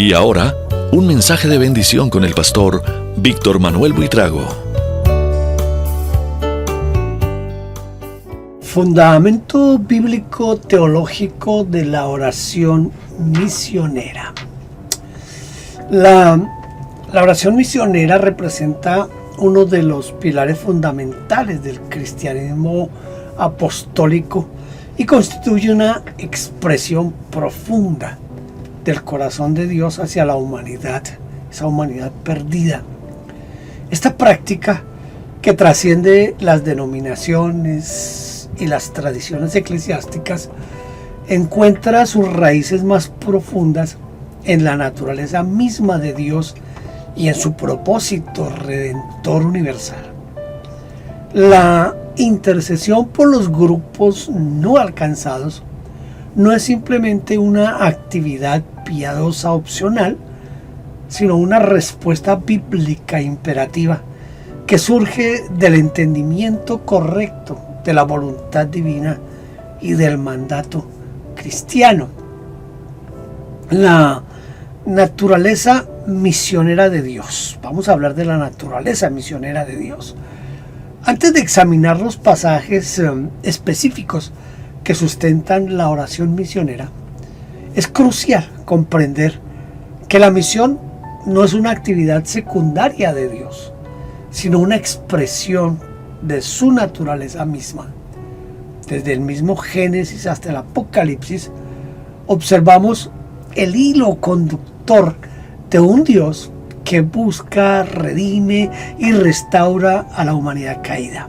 Y ahora, un mensaje de bendición con el pastor Víctor Manuel Buitrago. Fundamento bíblico teológico de la oración misionera. La oración misionera representa uno de los pilares fundamentales del cristianismo apostólico y constituye una expresión profunda del corazón de Dios hacia la humanidad, esa humanidad perdida. Esta práctica, que trasciende las denominaciones y las tradiciones eclesiásticas, encuentra sus raíces más profundas en la naturaleza misma de Dios y en su propósito redentor universal. La intercesión por los grupos no alcanzados no es simplemente una actividad piadosa opcional, sino una respuesta bíblica imperativa que surge del entendimiento correcto de la voluntad divina y del mandato cristiano. La naturaleza misionera de Dios. Vamos a hablar de la naturaleza misionera de Dios. Antes de examinar los pasajes específicos que sustentan la oración misionera, es crucial comprender que la misión no es una actividad secundaria de Dios, sino una expresión de su naturaleza misma. Desde el mismo Génesis hasta el Apocalipsis, observamos el hilo conductor de un Dios que busca, redime y restaura a la humanidad caída.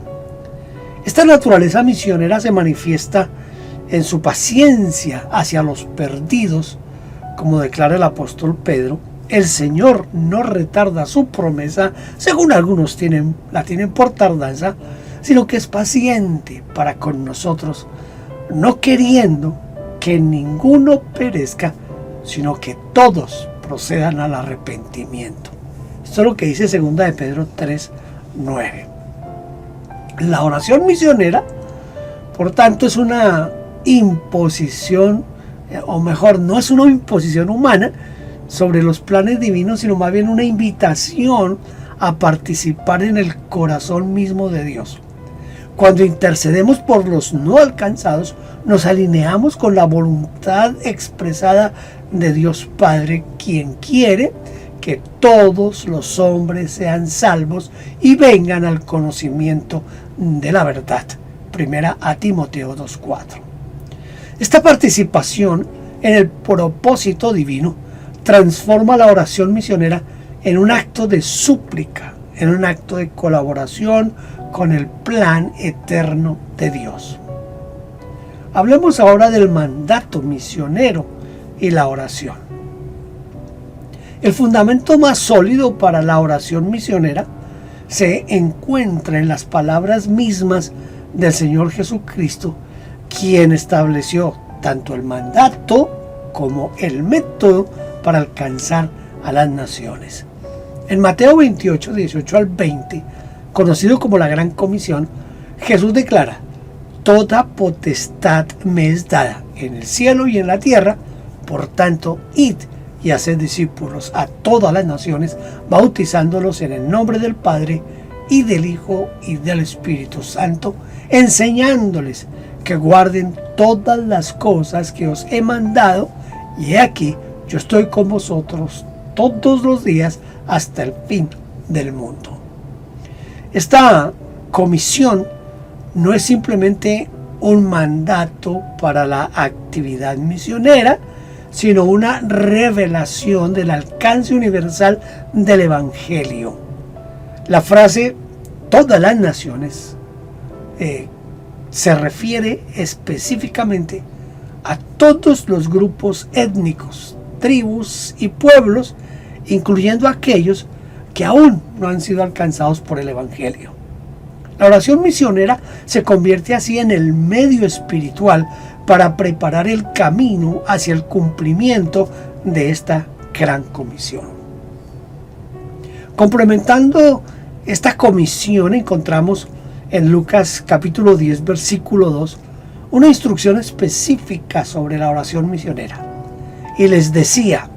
Esta naturaleza misionera se manifiesta en su paciencia hacia los perdidos, como declara el apóstol Pedro. El Señor no retarda su promesa, según algunos la tienen por tardanza, sino que es paciente para con nosotros, no queriendo que ninguno perezca, sino que todos procedan al arrepentimiento. Esto es lo que dice 2 de Pedro 3:9. La oración misionera, por tanto, es una imposición, o mejor, no es una imposición humana sobre los planes divinos, sino más bien una invitación a participar en el corazón mismo de Dios. Cuando intercedemos por los no alcanzados, nos alineamos con la voluntad expresada de Dios Padre, quien quiere que todos los hombres sean salvos y vengan al conocimiento de la verdad. Primera a Timoteo 2:4. Esta participación en el propósito divino transforma la oración misionera en un acto de súplica, en un acto de colaboración con el plan eterno de Dios. Hablemos ahora del mandato misionero y la oración. El fundamento más sólido para la oración misionera se encuentra en las palabras mismas del Señor Jesucristo, quien estableció tanto el mandato como el método para alcanzar a las naciones. En Mateo 28, 18 al 20, conocido como la Gran Comisión, Jesús declara: toda potestad me es dada en el cielo y en la tierra, por tanto, id y haced discípulos a todas las naciones, bautizándolos en el nombre del Padre, y del Hijo, y del Espíritu Santo, enseñándoles que guarden todas las cosas que os he mandado, y he aquí, yo estoy con vosotros todos los días hasta el fin del mundo. Esta comisión no es simplemente un mandato para la actividad misionera, sino una revelación del alcance universal del Evangelio. La frase todas las naciones se refiere específicamente a todos los grupos étnicos, tribus y pueblos, incluyendo aquellos que aún no han sido alcanzados por el Evangelio. La oración misionera se convierte así en el medio espiritual para preparar el camino hacia el cumplimiento de esta gran comisión. Complementando esta comisión, encontramos en Lucas capítulo 10, versículo 2, una instrucción específica sobre la oración misionera. Y les decía: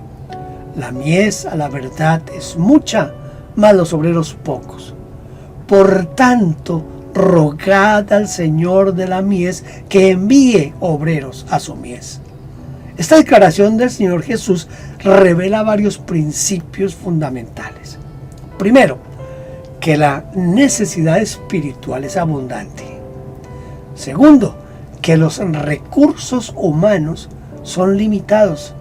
La mies a la verdad es mucha, mas los obreros pocos. Por tanto, rogad al Señor de la mies que envíe obreros a su mies. Esta declaración del Señor Jesús revela varios principios fundamentales. Primero, que la necesidad espiritual es abundante. Segundo, que los recursos humanos son limitados.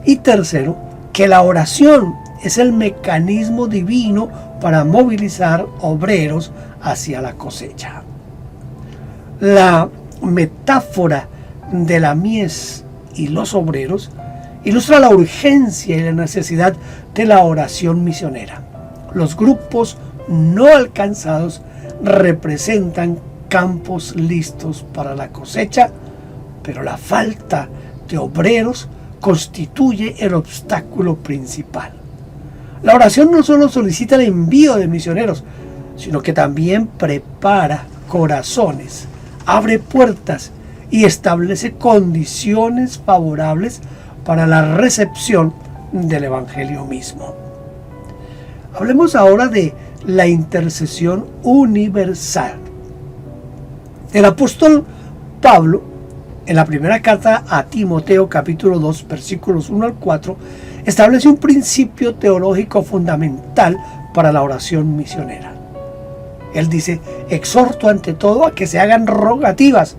Y tercero, que la oración es el mecanismo divino para movilizar obreros hacia la cosecha. La metáfora de la mies y los obreros ilustra la urgencia y la necesidad de la oración misionera. Los grupos no alcanzados representan campos listos para la cosecha, pero la falta de obreros constituye el obstáculo principal. La oración no solo solicita el envío de misioneros, sino que también prepara corazones, abre puertas y establece condiciones favorables para la recepción del Evangelio mismo. Hablemos ahora de la intercesión universal. El apóstol Pablo, en la primera carta a Timoteo, capítulo 2, versículos 1 al 4, establece un principio teológico fundamental para la oración misionera. Él dice: exhorto ante todo a que se hagan rogativas,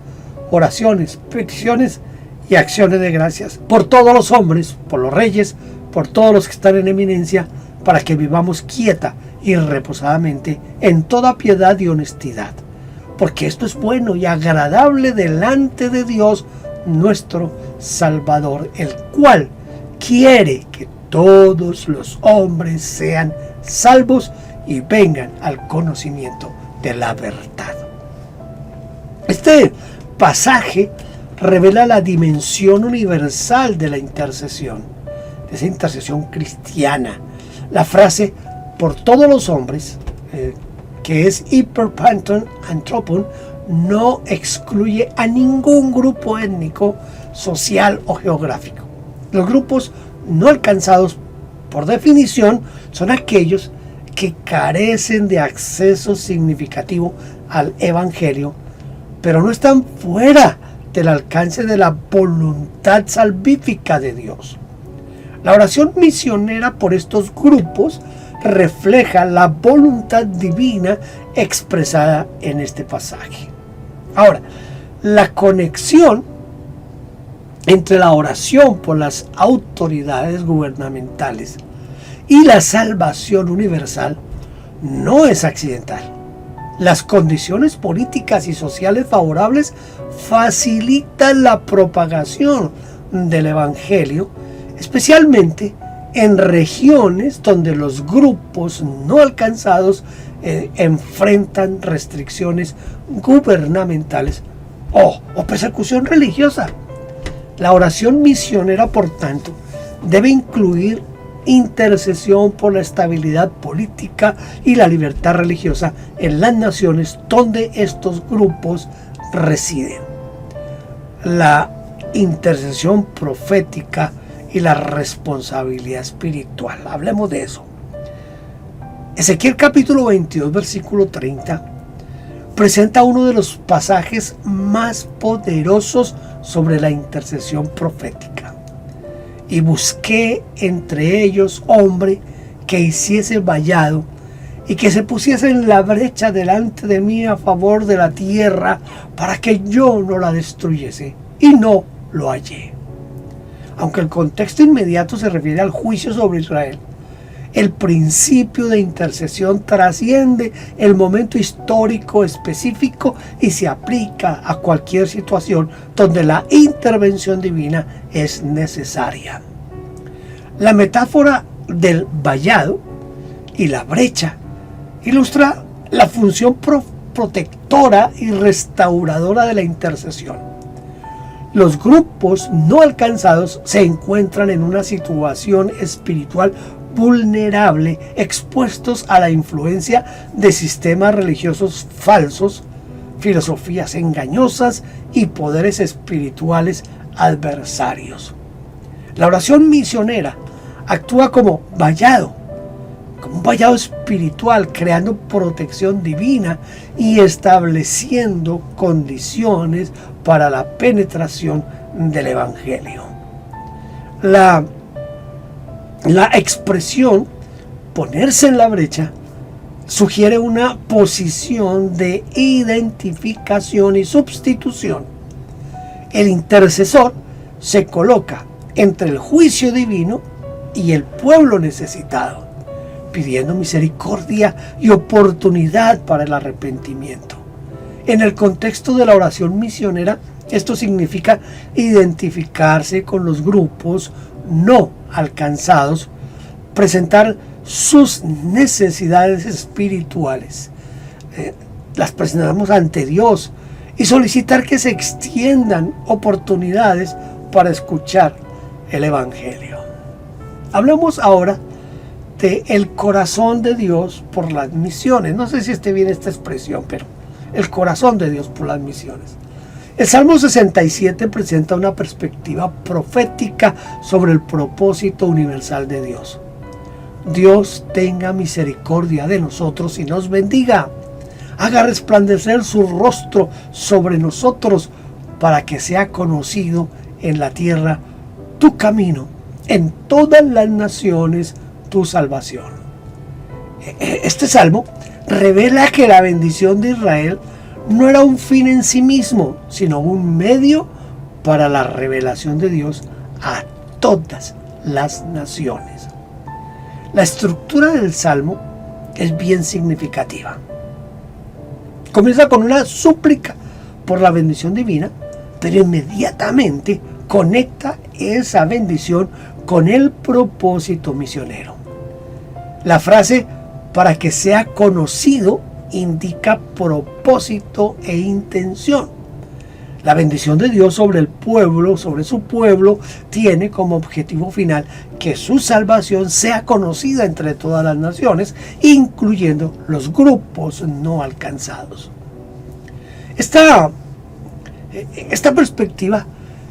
oraciones, peticiones y acciones de gracias por todos los hombres, por los reyes, por todos los que están en eminencia, para que vivamos quieta y reposadamente en toda piedad y honestidad, porque esto es bueno y agradable delante de Dios nuestro Salvador, el cual quiere que todos los hombres sean salvos y vengan al conocimiento de la verdad. Este pasaje revela la dimensión universal de la intercesión, de esa intercesión cristiana. La frase por todos los hombres, que es hiperpanton anthropon, no excluye a ningún grupo étnico, social o geográfico. Los grupos no alcanzados, por definición, son aquellos que carecen de acceso significativo al Evangelio, pero no están fuera del alcance de la voluntad salvífica de Dios. La oración misionera por estos grupos refleja la voluntad divina expresada en este pasaje. Ahora, la conexión entre la oración por las autoridades gubernamentales y la salvación universal no es accidental. Las condiciones políticas y sociales favorables facilitan la propagación del Evangelio, especialmente en regiones donde los grupos no alcanzados enfrentan restricciones gubernamentales o persecución religiosa. La oración misionera, por tanto, debe incluir intercesión por la estabilidad política y la libertad religiosa en las naciones donde estos grupos residen. La intercesión profética y la responsabilidad espiritual. Hablemos de eso. Ezequiel capítulo 22, versículo 30, presenta uno de los pasajes más poderosos sobre la intercesión profética. Y busqué entre ellos hombre que hiciese vallado y que se pusiese en la brecha delante de mí a favor de la tierra para que yo no la destruyese, y no lo hallé. Aunque el contexto inmediato se refiere al juicio sobre Israel, el principio de intercesión trasciende el momento histórico específico y se aplica a cualquier situación donde la intervención divina es necesaria. La metáfora del vallado y la brecha ilustra la función protectora y restauradora de la intercesión. Los grupos no alcanzados se encuentran en una situación espiritual vulnerable, expuestos a la influencia de sistemas religiosos falsos, filosofías engañosas y poderes espirituales adversarios. La oración misionera actúa como vallado, como un vallado espiritual, creando protección divina y estableciendo condiciones para la penetración del Evangelio. La expresión ponerse en la brecha sugiere una posición de identificación y sustitución. El intercesor se coloca entre el juicio divino y el pueblo necesitado, pidiendo misericordia y oportunidad para el arrepentimiento. En el contexto de la oración misionera, esto significa identificarse con los grupos no alcanzados, presentar sus necesidades espirituales, las presentamos ante Dios y solicitar que se extiendan oportunidades para escuchar el Evangelio. Hablamos ahora de el corazón de Dios por las misiones. No sé si esté bien esta expresión, pero el corazón de Dios por las misiones. El Salmo 67 presenta una perspectiva profética sobre el propósito universal de Dios. Dios tenga misericordia de nosotros y nos bendiga. Haga resplandecer su rostro sobre nosotros para que sea conocido en la tierra tu camino, en todas las naciones tu salvación. Este salmo revela que la bendición de Israel no era un fin en sí mismo, sino un medio para la revelación de Dios a todas las naciones. La estructura del salmo es bien significativa. Comienza con una súplica por la bendición divina, pero inmediatamente conecta esa bendición con el propósito misionero. La frase "para que sea conocido" indica propósito e intención. La bendición de Dios sobre el pueblo, sobre su pueblo, tiene como objetivo final que su salvación sea conocida entre todas las naciones, incluyendo los grupos no alcanzados. Esta perspectiva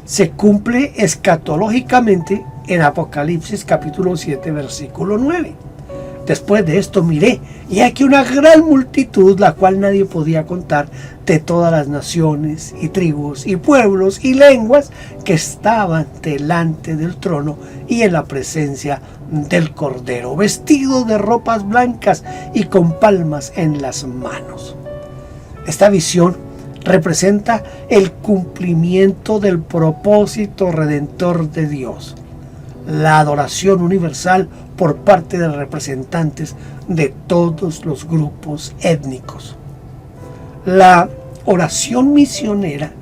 se cumple escatológicamente en Apocalipsis capítulo 7, versículo 9. Después de esto miré, y aquí una gran multitud, la cual nadie podía contar, de todas las naciones y tribus y pueblos y lenguas que estaban delante del trono y en la presencia del Cordero, vestidos de ropas blancas y con palmas en las manos. Esta visión representa el cumplimiento del propósito redentor de Dios, la adoración universal por parte de representantes de todos los grupos étnicos. La oración misionera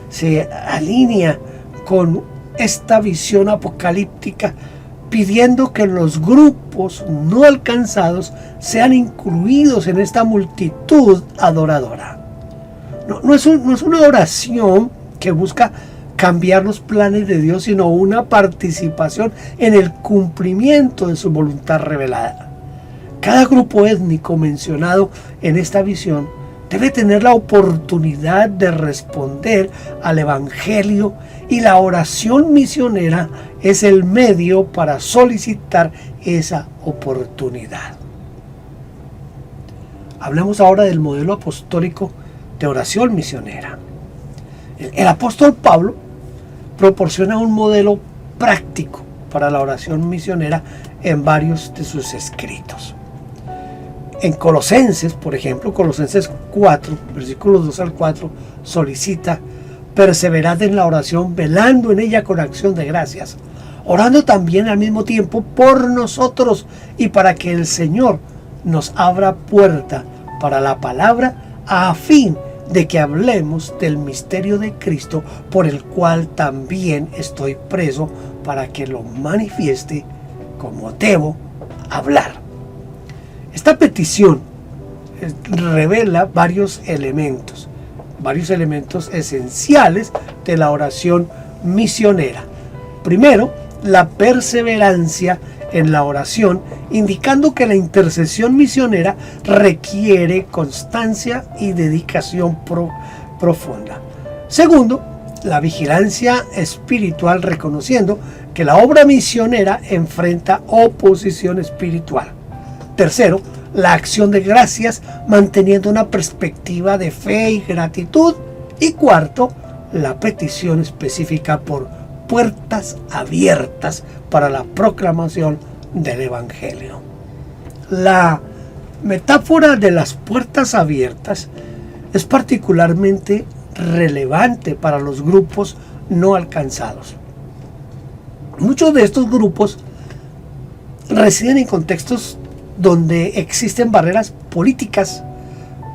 se alinea con esta visión apocalíptica, pidiendo que los grupos no alcanzados sean incluidos en esta multitud adoradora. No es una oración que busca cambiar los planes de Dios, sino una participación en el cumplimiento de su voluntad revelada. Cada grupo étnico mencionado en esta visión debe tener la oportunidad de responder al Evangelio, y la oración misionera es el medio para solicitar esa oportunidad. Hablemos ahora del modelo apostólico de oración misionera. El apóstol Pablo proporciona un modelo práctico para la oración misionera en varios de sus escritos. En Colosenses, por ejemplo, Colosenses 4, versículos 2 al 4, solicita: perseverad en la oración, velando en ella con acción de gracias, orando también al mismo tiempo por nosotros y para que el Señor nos abra puerta para la palabra, a fin de que hablemos del misterio de Cristo, por el cual también estoy preso, para que lo manifieste como debo hablar. Esta petición revela varios elementos esenciales de la oración misionera. Primero, la perseverancia en la oración, indicando que la intercesión misionera requiere constancia y dedicación profunda. Segundo, la vigilancia espiritual, reconociendo que la obra misionera enfrenta oposición espiritual. Tercero, la acción de gracias manteniendo una perspectiva de fe y gratitud. Y cuarto, la petición específica por puertas abiertas para la proclamación del Evangelio. La metáfora de las puertas abiertas es particularmente relevante para los grupos no alcanzados. Muchos de estos grupos residen en contextos donde existen barreras políticas,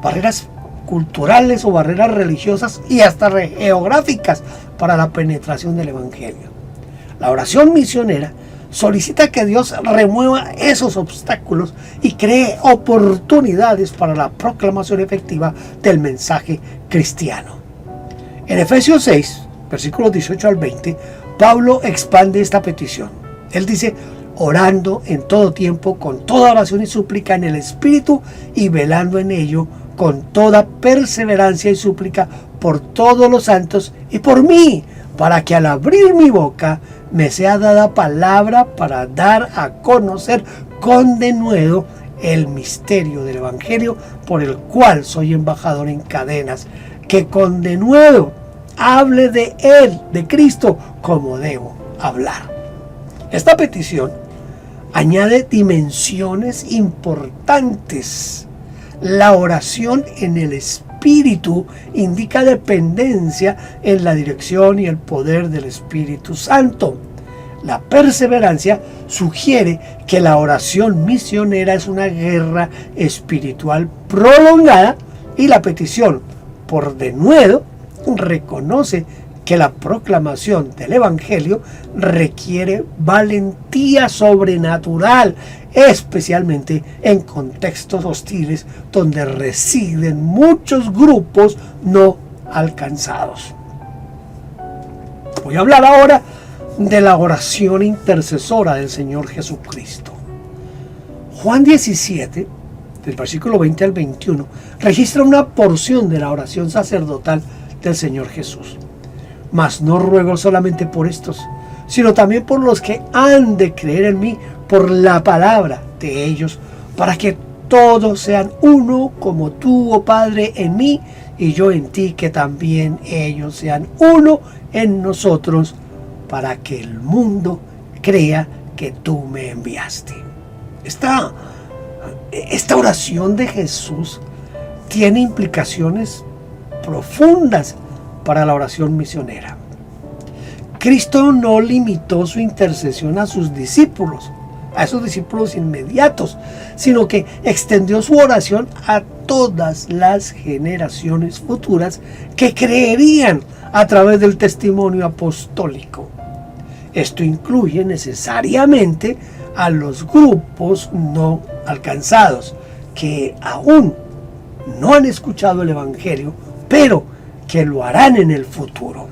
barreras culturales o barreras religiosas y hasta geográficas para la penetración del Evangelio. La oración misionera solicita que Dios remueva esos obstáculos y cree oportunidades para la proclamación efectiva del mensaje cristiano. En Efesios 6, versículos 18 al 20, Pablo expande esta petición. Él dice: orando en todo tiempo, con toda oración y súplica en el Espíritu, y velando en ello con toda perseverancia y súplica por todos los santos y por mí, para que al abrir mi boca me sea dada palabra para dar a conocer con denuedo el misterio del Evangelio, por el cual soy embajador en cadenas, que con denuedo hable de Él, de Cristo, como debo hablar. Esta petición añade dimensiones importantes. La oración en el Espíritu indica dependencia en la dirección y el poder del Espíritu Santo. La perseverancia sugiere que la oración misionera es una guerra espiritual prolongada, y la petición por denuedo reconoce que la proclamación del Evangelio requiere valentía sobrenatural, especialmente en contextos hostiles donde residen muchos grupos no alcanzados. Voy a hablar ahora de la oración intercesora del Señor Jesucristo. Juan 17, del versículo 20 al 21, registra una porción de la oración sacerdotal del Señor Jesús. Mas no ruego solamente por estos, sino también por los que han de creer en mí por la palabra de ellos, para que todos sean uno, como tú, oh Padre, en mí y yo en ti, que también ellos sean uno en nosotros, para que el mundo crea que tú me enviaste. Esta oración de Jesús tiene implicaciones profundas para la oración misionera. Cristo no limitó su intercesión a sus discípulos, a esos discípulos inmediatos, sino que extendió su oración a todas las generaciones futuras que creerían a través del testimonio apostólico. Esto incluye necesariamente a los grupos no alcanzados, que aún no han escuchado el Evangelio, pero que lo harán en el futuro.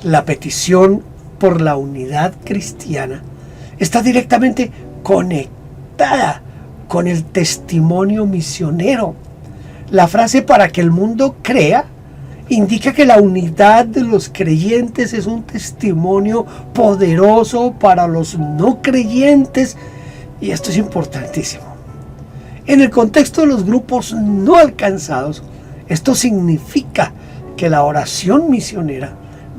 La petición por la unidad cristiana está directamente conectada con el testimonio misionero. La frase "para que el mundo crea" indica que la unidad de los creyentes es un testimonio poderoso para los no creyentes, y esto es importantísimo. En el contexto de los grupos no alcanzados, esto significa que la oración misionera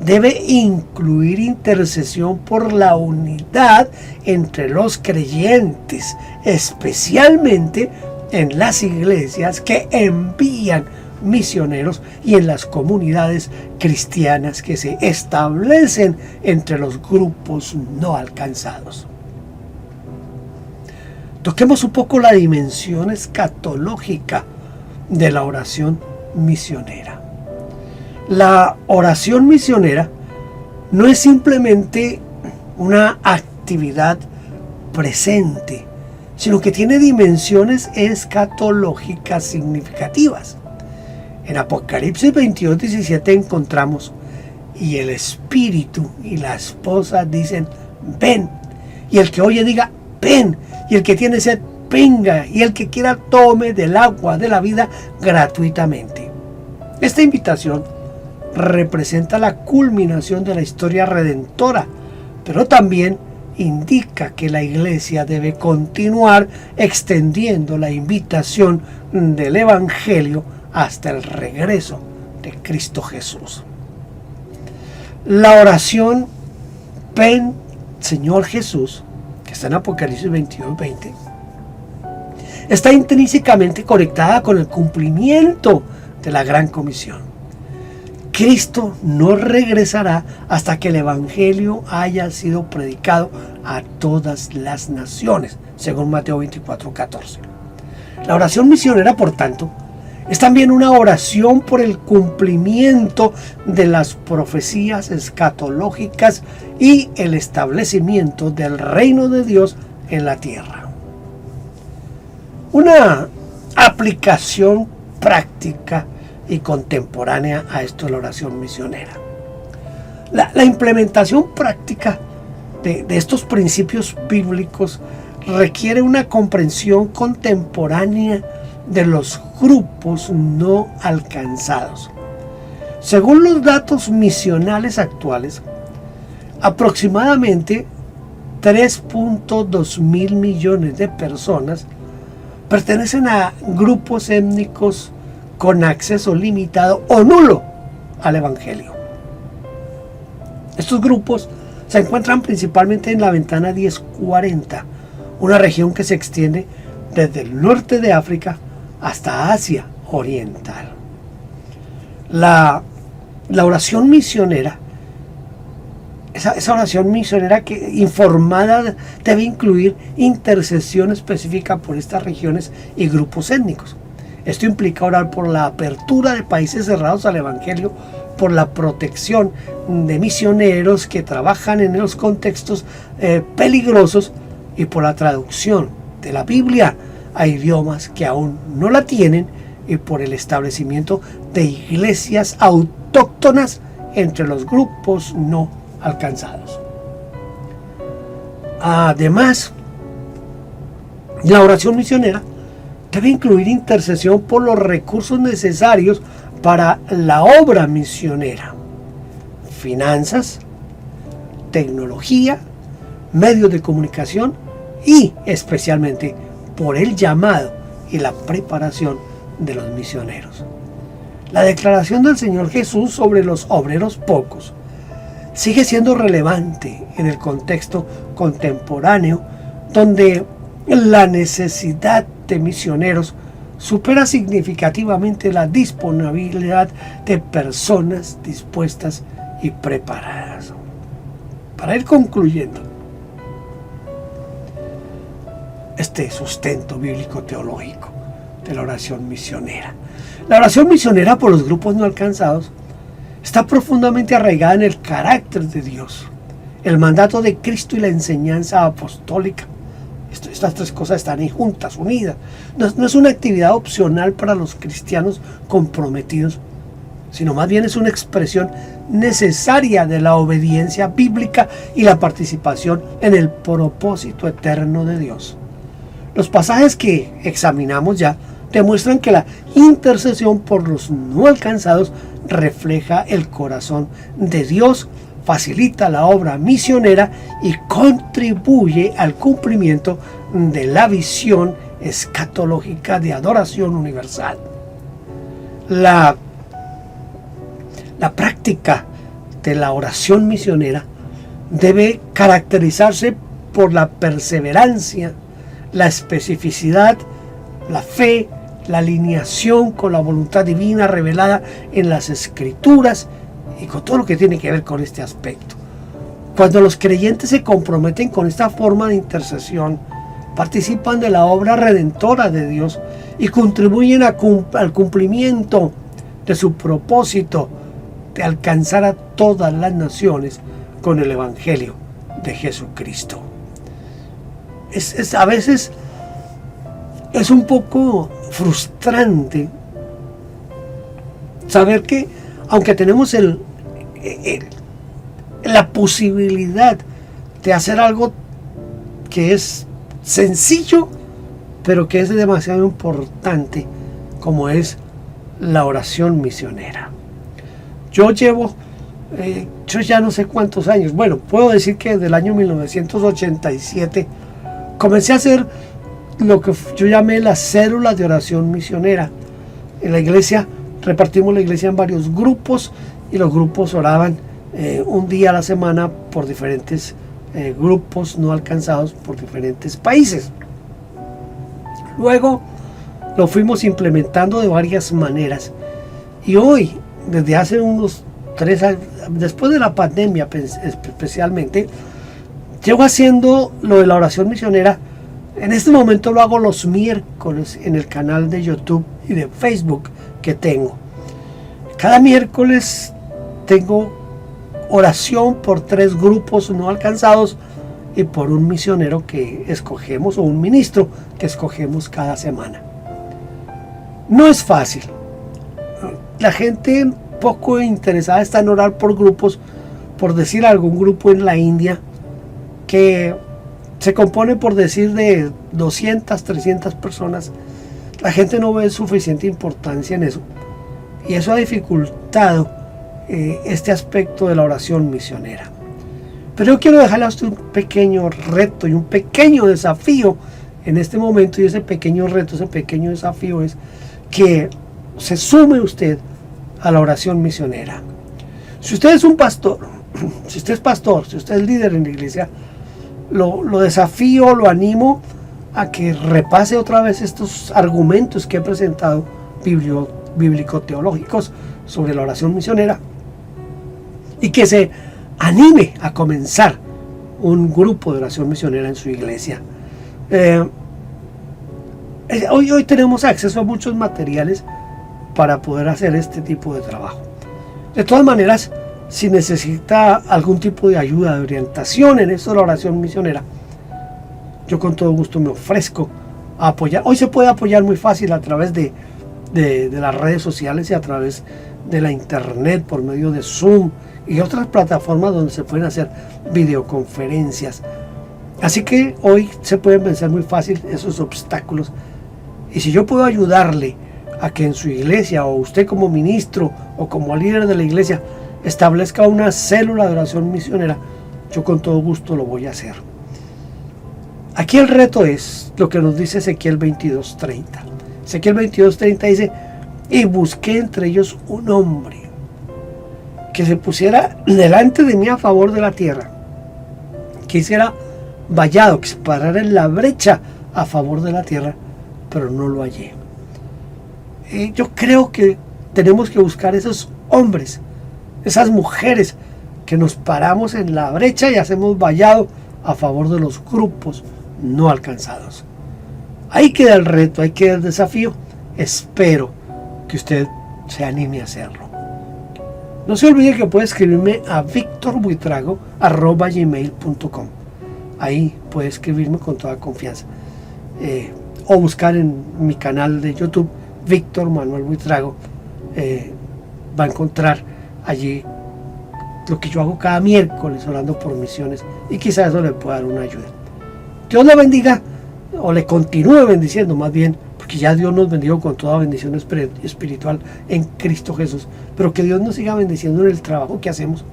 debe incluir intercesión por la unidad entre los creyentes, especialmente en las iglesias que envían misioneros y en las comunidades cristianas que se establecen entre los grupos no alcanzados. Toquemos un poco la dimensión escatológica de la oración misionera. La oración misionera no es simplemente una actividad presente, sino que tiene dimensiones escatológicas significativas. En Apocalipsis 22:17 encontramos: y el Espíritu y la esposa dicen, ven, y el que oye diga, ven, y el que tiene sed, venga, y el que quiera tome del agua de la vida gratuitamente. Esta invitación representa la culminación de la historia redentora pero también indica que la iglesia debe continuar extendiendo la invitación del Evangelio hasta el regreso de Cristo Jesús. La oración "Ven, Señor Jesús", que está en Apocalipsis 22:20, está intrínsecamente conectada con el cumplimiento de la Gran Comisión. Cristo no regresará hasta que el Evangelio haya sido predicado a todas las naciones, según Mateo 24:14. La oración misionera, por tanto, es también una oración por el cumplimiento de las profecías escatológicas y el establecimiento del reino de Dios en la tierra. Una aplicación práctica y contemporánea a esto de la oración misionera. La implementación práctica de estos principios bíblicos requiere una comprensión contemporánea de los grupos no alcanzados. Según los datos misionales actuales, aproximadamente 3.2 mil millones de personas pertenecen a grupos étnicos con acceso limitado o nulo al Evangelio. Estos grupos se encuentran principalmente en la ventana 1040, una región que se extiende desde el norte de África hasta Asia Oriental. La oración misionera, esa oración misionera que informada debe incluir intercesión específica por estas regiones y grupos étnicos. Esto implica orar por la apertura de países cerrados al Evangelio, por la protección de misioneros que trabajan en los contextos peligrosos y por la traducción de la Biblia a idiomas que aún no la tienen y por el establecimiento de iglesias autóctonas entre los grupos no alcanzados. Además, la oración misionera debe incluir intercesión por los recursos necesarios para la obra misionera: finanzas, tecnología, medios de comunicación y especialmente por el llamado y la preparación de los misioneros. La declaración del Señor Jesús sobre los obreros pocos sigue siendo relevante en el contexto contemporáneo, donde la necesidad de misioneros supera significativamente la disponibilidad de personas dispuestas y preparadas. Para ir concluyendo este sustento bíblico teológico de la oración misionera. La oración misionera por los grupos no alcanzados está profundamente arraigada en el carácter de Dios, el mandato de Cristo y la enseñanza apostólica. Estas tres cosas están ahí juntas, unidas. No es una actividad opcional para los cristianos comprometidos, sino más bien es una expresión necesaria de la obediencia bíblica y la participación en el propósito eterno de Dios. Los pasajes que examinamos ya demuestran que la intercesión por los no alcanzados refleja el corazón de Dios, facilita la obra misionera y contribuye al cumplimiento de la visión escatológica de adoración universal. La práctica de la oración misionera debe caracterizarse por la perseverancia, la especificidad, la fe, la alineación con la voluntad divina revelada en las Escrituras y con todo lo que tiene que ver con este aspecto. Cuando los creyentes se comprometen con esta forma de intercesión, participan de la obra redentora de Dios y contribuyen al cumplimiento de su propósito de alcanzar a todas las naciones con el Evangelio de Jesucristo. A veces es un poco frustrante saber que, aunque tenemos la posibilidad de hacer algo que es sencillo, pero que es demasiado importante, como es la oración misionera. Yo llevo Yo ya no sé cuántos años, bueno, puedo decir que desde el año 1987 comencé a hacer lo que yo llamé las células de oración misionera. En la iglesia, repartimos la iglesia en varios grupos y los grupos oraban un día a la semana por diferentes grupos no alcanzados por diferentes países. Luego lo fuimos implementando de varias maneras y hoy, desde hace unos 3 años, después de la pandemia especialmente, llevo haciendo lo de la oración misionera. En este momento lo hago los miércoles en el canal de YouTube y de Facebook que tengo. Cada miércoles tengo oración por 3 grupos no alcanzados y por un misionero que escogemos o un ministro que escogemos cada semana. No es fácil. La gente poco interesada está en orar por grupos, por decir algún grupo en la India que se compone, por decir, de 200, 300 personas. La gente no ve suficiente importancia en eso y eso ha dificultado este aspecto de la oración misionera. Pero yo quiero dejarle a usted un pequeño reto y un pequeño desafío en este momento, y ese pequeño reto, ese pequeño desafío es que se sume usted a la oración misionera. Si usted es un pastor, si usted es pastor, si usted es líder en la iglesia, lo desafío, lo animo a que repase otra vez estos argumentos que he presentado bíblico-teológicos sobre la oración misionera y que se anime a comenzar un grupo de oración misionera en su iglesia. Hoy tenemos acceso a muchos materiales para poder hacer este tipo de trabajo. De todas maneras, si necesita algún tipo de ayuda, de orientación en esto de la oración misionera, yo con todo gusto me ofrezco a apoyar. Hoy se puede apoyar muy fácil a través de las redes sociales y a través de la internet, por medio de Zoom y otras plataformas donde se pueden hacer videoconferencias. Así que hoy se pueden vencer muy fácil esos obstáculos. Y si yo puedo ayudarle a que en su iglesia, o usted como ministro o como líder de la iglesia, establezca una célula de oración misionera, yo con todo gusto lo voy a hacer. Aquí el reto es lo que nos dice Ezequiel 22:30. Ezequiel 22:30 dice: y busqué entre ellos un hombre que se pusiera delante de mí a favor de la tierra, que hiciera vallado, que se parara en la brecha a favor de la tierra, pero no lo hallé. Yo creo que tenemos que buscar esos hombres, esas mujeres que nos paramos en la brecha y hacemos vallado a favor de los grupos no alcanzados. Ahí queda el reto, ahí queda el desafío. Espero que usted se anime a hacerlo. No se olvide que puede escribirme a victorbuitrago@gmail.com. Ahí puede escribirme con toda confianza. O buscar en mi canal de YouTube, Víctor Manuel Buitrago. Va a encontrar allí lo que yo hago cada miércoles orando por misiones, y quizás eso le pueda dar una ayuda. Dios le bendiga, o le continúe bendiciendo más bien, porque ya Dios nos bendijo con toda bendición espiritual en Cristo Jesús, pero que Dios nos siga bendiciendo en el trabajo que hacemos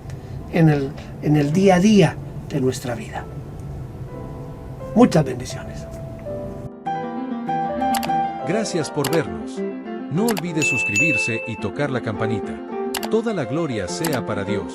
en el día a día de nuestra vida. Muchas bendiciones. Gracias por vernos. No olvide suscribirse y tocar la campanita. Toda la gloria sea para Dios.